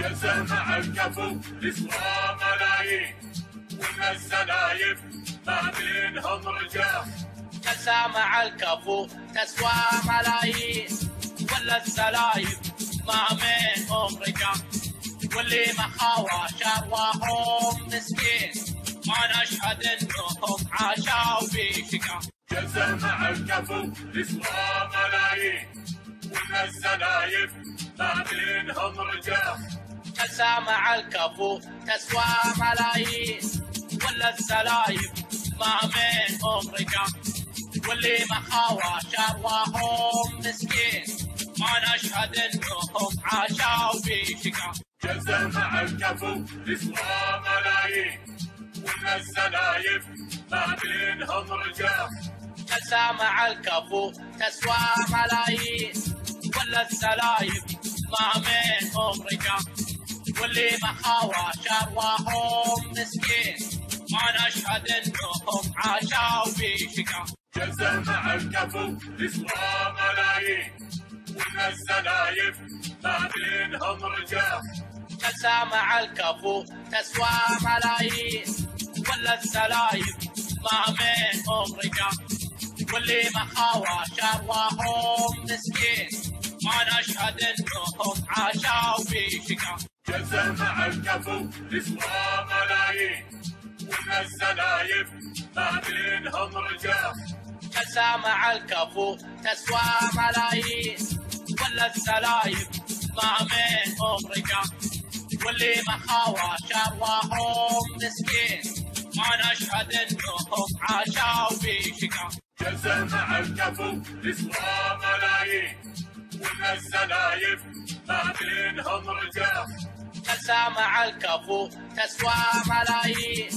جلسة مع الكفو تسوى ملايين، وإن الزلايف ما بينهم رجال. جلسة مع الكفو تسوى ملايين، ولا الزلايف ما بينهم رجال. واللي ما خاوى شرواهم مسكين، ما نشهد انهم عاشوا في شقا. جلسة مع الكفو تسوى ملايين، وإن الزلايف ما بينهم رجال. جلسة مع الكفو تسوى ملايين، ولا الزلايف ما بينهم رجال. واللي ما خاوى شرواهم مسكين، ما نشهد انهم عاشوا في شقا. جلسة مع الكفو تسوى ملايين، وإن الزلايف ما بينهم رجال. جلسة مع الكفو تسوى ملايين، ولا الزلايف ما بينهم رجال. واللي ما خاوى شرواهم مسكين، ما نشهد انهم عاشوا في شقا. جلسة مع الكفو تسوى ملايين، وإن الزلايف ما بينهم رجال. جلسة مع الكفو تسوى ملايين، ولا الزلايف ما بينهم رجال. واللي ما خاوى شرواهم مسكين، ما نشهد انهم عاشوا في شقا. جلسة مع الكفو تسوى ملايين، وإن الزلايف ما بينهم رجال. جلسة مع الكفو تسوى ملايين، ولا الزلايف ما بينهم رجال. واللي ما خاوى شرواهم مسكين، ما نشهد انهم عاشوا في شقا. جلسة مع الكفو تسوى ملايين، وإن الزلايف ما بينهم رجال. جلسة مع الكفو تسوى ملايين،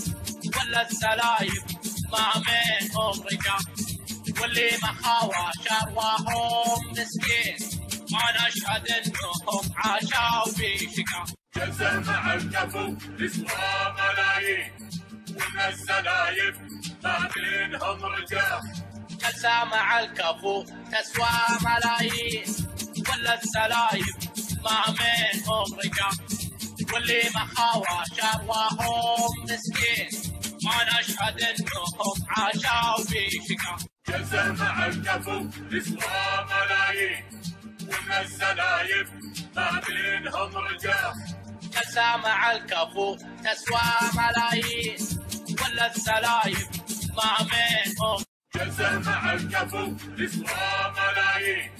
ولا الزلايف ما بينهم رجال. واللي ما خاوى شرواهم مسكين، ما نشهد انهم عاشوا في شقا. جلسة مع الكفو تسوى ملايين، وإن الزلايف ما بينهم رجال. جلسة مع الكفو تسوى ملايين، ولا الزلايف ما بينهم رجال. واللي ما خاوى شرواهم مسكين، ما نشهد انهم عاشوا في شقا. جلسة مع الكفو تسوى ملايين، وإن الزلايف ما بينهم رجال. جلسة مع الكفو تسوى ملايين، ولا الزلايف ما بينهم. جلسة مع الكفو تسوى ملايين،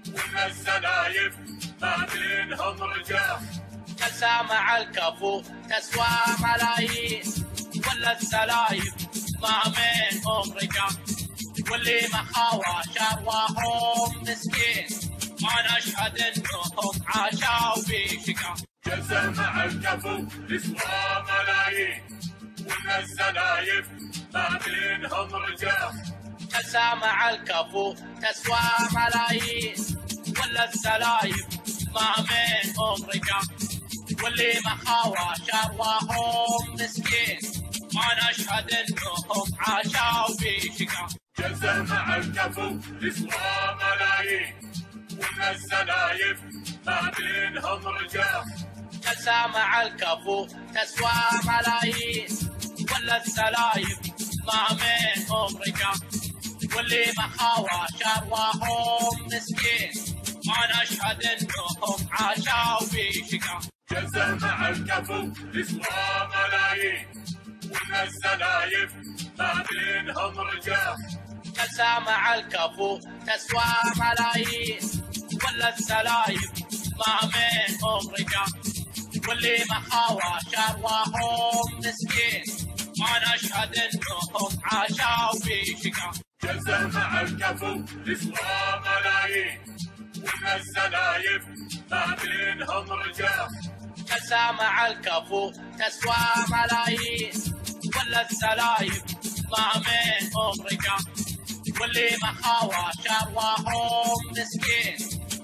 وإن الزلايف ما بينهم رجال. جلسة مع الكفو تسوى ملايين، ولا الزلايف ما بينهم رجال. واللي ما خاوى شرواهم مسكين، ما نشهد انهم عاشوا في شقا. جلسة مع الكفو تسوى ملايين، وإن الزلايف ما بينهم رجال. جلسة مع الكفو تسوى ملايين، ولا الزلايف ما بينهم رجال. واللي ما خاوى شرواهم مسكين، ما نشهد انهم عاشوا في شقا. جلسة مع الكفو تسوى ملايين، وإن الزلايف ما بينهم رجال. جلسة مع الكفو تسوى ملايين، ولا الزلايف ما بينهم رجال. واللي ما خاوى شرواهم مسكين، ما نشهد انهم عاشوا في شقا. جلسة مع الكفو تسوى ملايين، وإن الزلايف ما بينهم رجال. جلسة مع الكفو تسوى ملايين، ولا الزلايف ما بينهم رجال. واللي ما خاوى شرواهم مسكين، ما نشهد انهم عاشوا في شقا. جلسة مع الكفو تسوى ملايين، وإن الزلايف ما بينهم رجال. جلسة مع الكفو تسوى ملايين، ولا الزلايف ما بينهم رجال. واللي ما خاوى شرواهم مسكين،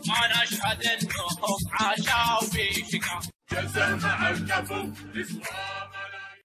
ما نشهد انهم عاشوا في شقا. جلسة مع الكفو تسوى